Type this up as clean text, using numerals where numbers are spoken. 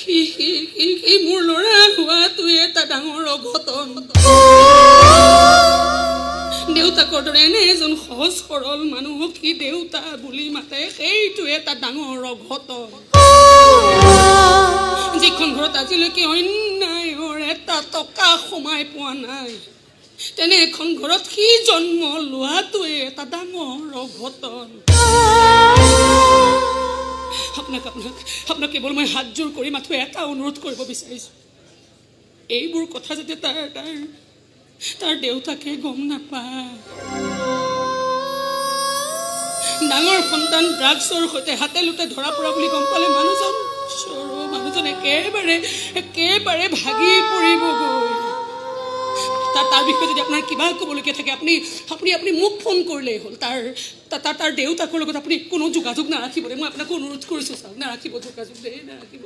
সি মোৰ ল'ৰা হোৱাটোৱে এটা ডাঙৰ অঘটন দেউতাকৰ দৰে এনে এজন সহজ সৰল মানুহক কি দেউতা বুলি মাতে সেইটো এটা ডাঙৰ অঘটন যিখন ঘৰত আজিলৈকে অন্যায়ৰ এটা টকা সোমাই পোৱা নাই তেনে এখন ঘৰত সি জন্ম লোৱাটোৱে এটা ডাঙৰ অঘটন আপোনাক কেৱল মই হাত জোৰ কৰি মাথো এটা অনুৰোধ কৰিব বিচাৰিছো এইবোৰ কথা যাতে তাৰ দেউতাকে গম নাপায় ডাঙৰ সন্তান ড্ৰাগছৰ সৈতে হাতে লুটে ধৰা পৰা বুলি গম পালে মানুহজন একেবাৰে ভাগি পৰিবগৈ তাৰ বিষয়ে যদি আপোনাৰ কিবা ক'বলগীয়া থাকে আপুনি মোক ফোন কৰিলেই হ'ল তাৰ দেউতাকৰ লগত আপুনি কোনো যোগাযোগ নাৰাখিব মই আপোনাক অনুৰোধ কৰিছোঁ নাৰাখিব যোগাযোগ নাৰাখিব